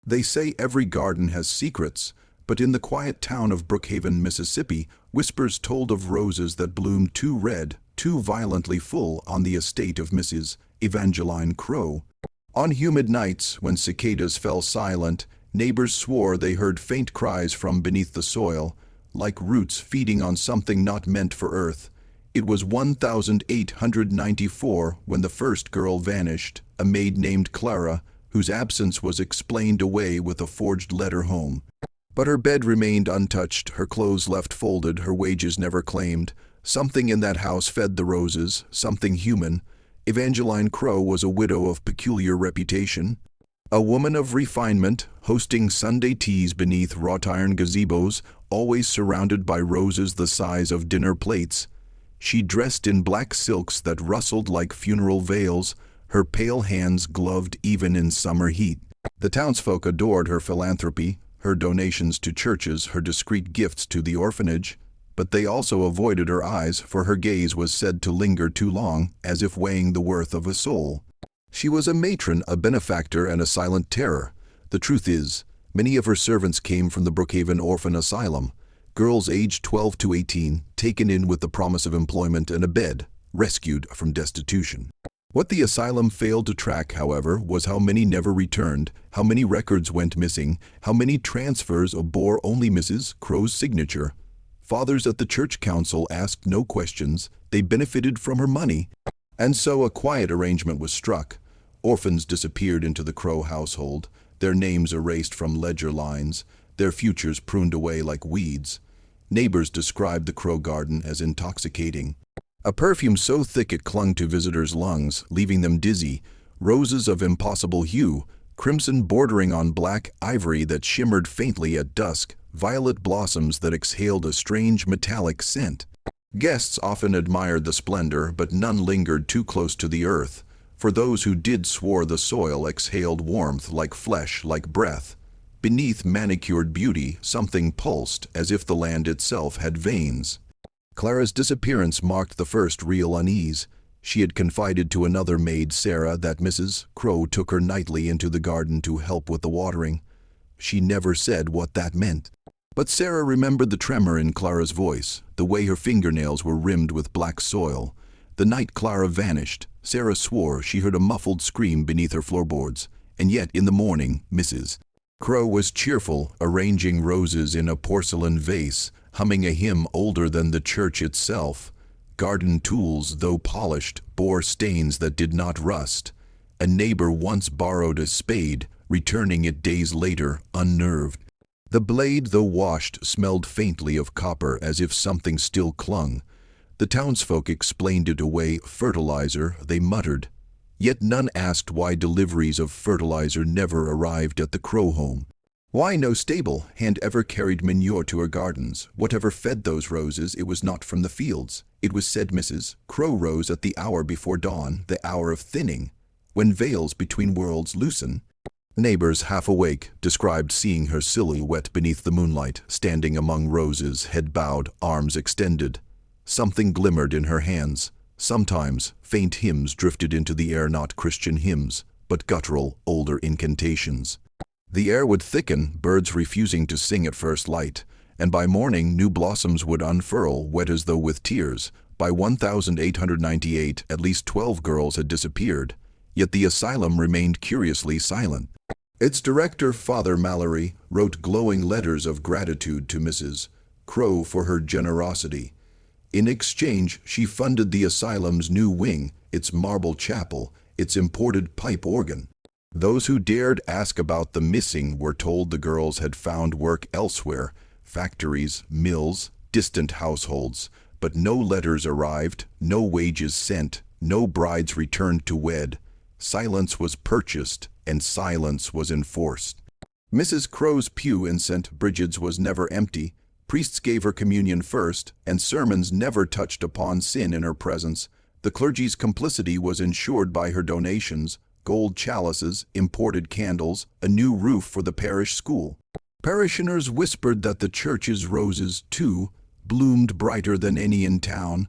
They say every garden has secrets, but in the quiet town of Brookhaven, Mississippi, whispers told of roses that bloomed too red, too violently full on the estate of Mrs. Evangeline Crowe. On humid nights, when cicadas fell silent, neighbors swore they heard faint cries from beneath the soil, like roots feeding on something not meant for earth. It was 1894 when the first girl vanished, a maid named Clara, whose absence was explained away with a forged letter home. But her bed remained untouched, her clothes left folded, her wages never claimed. Something in that house fed the roses, something human. Evangeline Crowe was a widow of peculiar reputation. A woman of refinement, hosting Sunday teas beneath wrought-iron gazebos, always surrounded by roses the size of dinner plates. She dressed in black silks that rustled like funeral veils, her pale hands gloved even in summer heat. The townsfolk adored her philanthropy, her donations to churches, her discreet gifts to the orphanage, but they also avoided her eyes, for her gaze was said to linger too long, as if weighing the worth of a soul. She was a matron, a benefactor, and a silent terror. The truth is, many of her servants came from the Brookhaven Orphan Asylum, girls aged 12 to 18, taken in with the promise of employment and a bed, rescued from destitution. What the asylum failed to track, however, was how many never returned, how many records went missing, how many transfers bore only Mrs. Crowe's signature. Fathers at the church council asked no questions, they benefited from her money. And so a quiet arrangement was struck. Orphans disappeared into the Crowe household, their names erased from ledger lines, their futures pruned away like weeds. Neighbors described the Crowe garden as intoxicating. A perfume so thick it clung to visitors' lungs, leaving them dizzy, roses of impossible hue, crimson bordering on black ivory that shimmered faintly at dusk, violet blossoms that exhaled a strange metallic scent. Guests often admired the splendor, but none lingered too close to the earth. For those who did swore the soil exhaled warmth like flesh, like breath. Beneath manicured beauty, something pulsed, as if the land itself had veins. Clara's disappearance marked the first real unease. She had confided to another maid, Sarah, that Mrs. Crowe took her nightly into the garden to help with the watering. She never said what that meant. But Sarah remembered the tremor in Clara's voice, the way her fingernails were rimmed with black soil. The night Clara vanished, Sarah swore she heard a muffled scream beneath her floorboards, and yet in the morning, Mrs. Crowe was cheerful, arranging roses in a porcelain vase, humming a hymn older than the church itself. Garden tools, though polished, bore stains that did not rust. A neighbor once borrowed a spade, returning it days later, unnerved. The blade, though washed, smelled faintly of copper, as if something still clung. The townsfolk explained it away. Fertilizer, they muttered. Yet none asked why deliveries of fertilizer never arrived at the Crowe home. Why no stable hand ever carried manure to her gardens? Whatever fed those roses, it was not from the fields. It was said Mrs. Crowe rose at the hour before dawn, the hour of thinning, when veils between worlds loosen. Neighbors, half awake, described seeing her silhouette beneath the moonlight, standing among roses, head bowed, arms extended. Something glimmered in her hands. Sometimes, faint hymns drifted into the air, not Christian hymns, but guttural, older incantations. The air would thicken, birds refusing to sing at first light, and by morning new blossoms would unfurl, wet as though with tears. By 1898, at least 12 girls had disappeared, yet the asylum remained curiously silent. Its director, Father Mallory, wrote glowing letters of gratitude to Mrs. Crowe for her generosity. In exchange, she funded the asylum's new wing, its marble chapel, its imported pipe organ. Those who dared ask about the missing were told the girls had found work elsewhere, factories, mills, distant households, but no letters arrived, no wages sent, no brides returned to wed. Silence was purchased, and silence was enforced. Mrs. Crowe's pew in St. Brigid's was never empty. Priests gave her communion first, and sermons never touched upon sin in her presence. The clergy's complicity was ensured by her donations, gold chalices, imported candles, a new roof for the parish school. Parishioners whispered that the church's roses, too, bloomed brighter than any in town.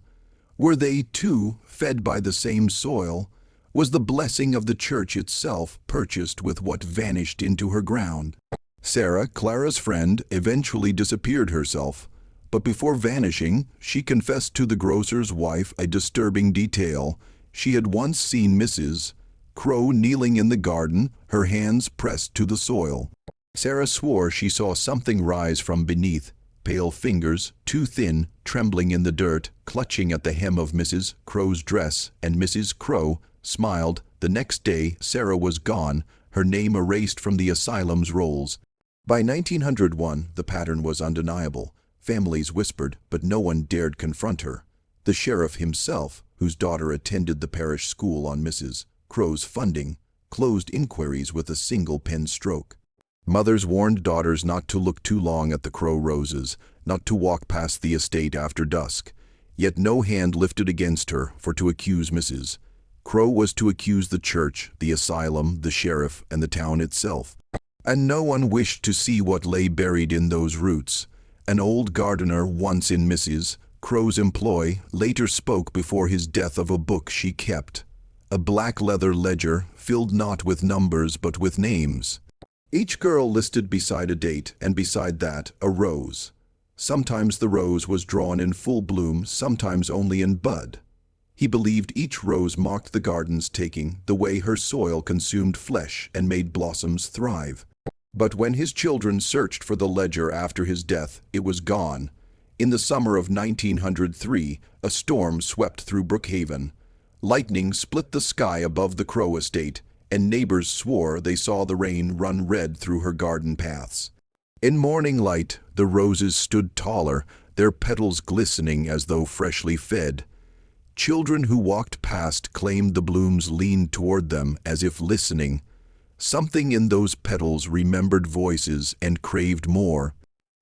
Were they, too, fed by the same soil? Was the blessing of the church itself purchased with what vanished into her ground? Sarah, Clara's friend, eventually disappeared herself, but before vanishing, she confessed to the grocer's wife a disturbing detail. She had once seen Mrs. Crowe kneeling in the garden, her hands pressed to the soil. Sarah swore she saw something rise from beneath, pale fingers, too thin, trembling in the dirt, clutching at the hem of Mrs. Crowe's dress, and Mrs. Crowe smiled. The next day, Sarah was gone, her name erased from the asylum's rolls. By 1901, the pattern was undeniable. Families whispered, but no one dared confront her. The sheriff himself, whose daughter attended the parish school on Mrs. Crowe's funding, closed inquiries with a single pen stroke. Mothers warned daughters not to look too long at the Crowe roses, not to walk past the estate after dusk. Yet no hand lifted against her, for to accuse Mrs. Crowe was to accuse the church, the asylum, the sheriff, and the town itself. And no one wished to see what lay buried in those roots. An old gardener, once in Mrs. Crowe's employ, later spoke before his death of a book she kept, a black leather ledger filled not with numbers but with names. Each girl listed beside a date, and beside that, a rose. Sometimes the rose was drawn in full bloom, sometimes only in bud. He believed each rose marked the garden's taking, the way her soil consumed flesh and made blossoms thrive. But when his children searched for the ledger after his death, it was gone. In the summer of 1903, a storm swept through Brookhaven. Lightning split the sky above the Crowe estate, and neighbors swore they saw the rain run red through her garden paths. In morning light, the roses stood taller, their petals glistening as though freshly fed. Children who walked past claimed the blooms leaned toward them as if listening. Something in those petals remembered voices and craved more.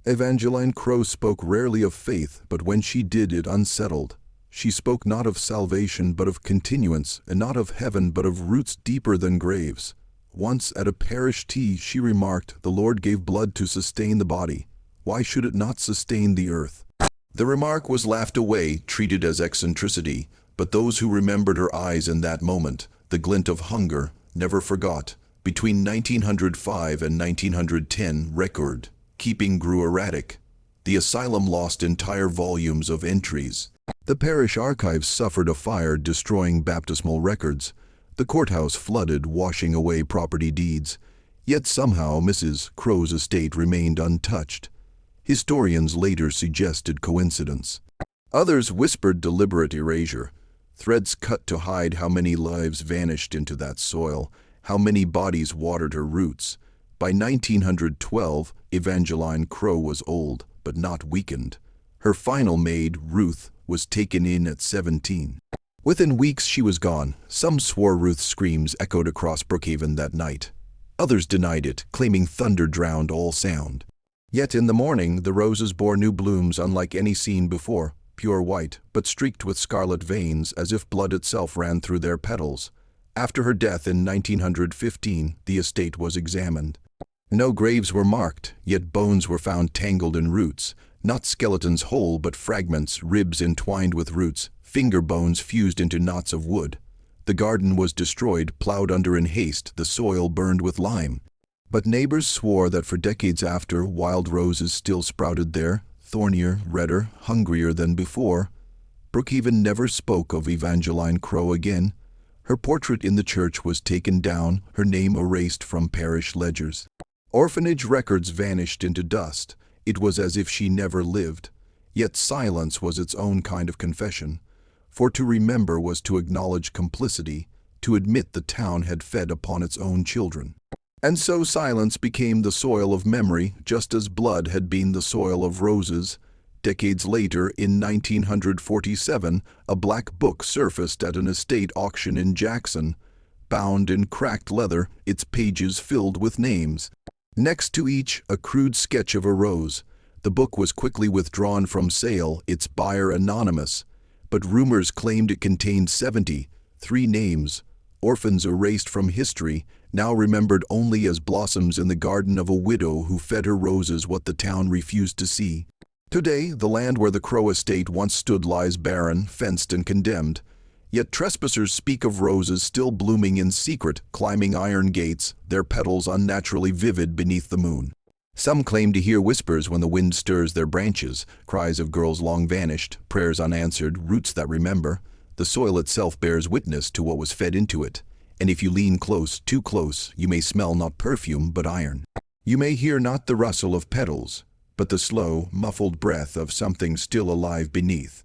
Evangeline Crowe spoke rarely of faith, but when she did, it unsettled. She spoke not of salvation but of continuance, and not of heaven but of roots deeper than graves. Once at a parish tea she remarked, "The Lord gave blood to sustain the body. Why should it not sustain the earth?" The remark was laughed away, treated as eccentricity, but those who remembered her eyes in that moment, the glint of hunger, never forgot. Between 1905 and 1910, record-keeping grew erratic. The asylum lost entire volumes of entries. The parish archives suffered a fire, destroying baptismal records. The courthouse flooded, washing away property deeds. Yet somehow Mrs. Crowe's estate remained untouched. Historians later suggested coincidence. Others whispered deliberate erasure. Threads cut to hide how many lives vanished into that soil, how many bodies watered her roots. By 1912, Evangeline Crowe was old, but not weakened. Her final maid, Ruth, was taken in at 17. Within weeks she was gone. Some swore Ruth's screams echoed across Brookhaven that night. Others denied it, claiming thunder drowned all sound. Yet in the morning the roses bore new blooms unlike any seen before, pure white, but streaked with scarlet veins as if blood itself ran through their petals. After her death in 1915, the estate was examined. No graves were marked, yet bones were found tangled in roots, not skeletons whole but fragments, ribs entwined with roots, finger bones fused into knots of wood. The garden was destroyed, plowed under in haste, the soil burned with lime. But neighbors swore that for decades after, wild roses still sprouted there, thornier, redder, hungrier than before. Brookhaven never spoke of Evangeline Crowe again. Her portrait in the church was taken down, her name erased from parish ledgers. Orphanage records vanished into dust. It was as if she never lived. Yet silence was its own kind of confession. For to remember was to acknowledge complicity, to admit the town had fed upon its own children. And so silence became the soil of memory, just as blood had been the soil of roses. Decades later, in 1947, a black book surfaced at an estate auction in Jackson. Bound in cracked leather, its pages filled with names. Next to each, a crude sketch of a rose. The book was quickly withdrawn from sale, its buyer anonymous. But rumors claimed it contained 73 names, orphans erased from history, now remembered only as blossoms in the garden of a widow who fed her roses what the town refused to see. Today, the land where the Crowe estate once stood lies barren, fenced and condemned. Yet trespassers speak of roses still blooming in secret, climbing iron gates, their petals unnaturally vivid beneath the moon. Some claim to hear whispers when the wind stirs their branches, cries of girls long vanished, prayers unanswered, roots that remember. The soil itself bears witness to what was fed into it, and if you lean close, too close, you may smell not perfume but iron. You may hear not the rustle of petals, but the slow, muffled breath of something still alive beneath.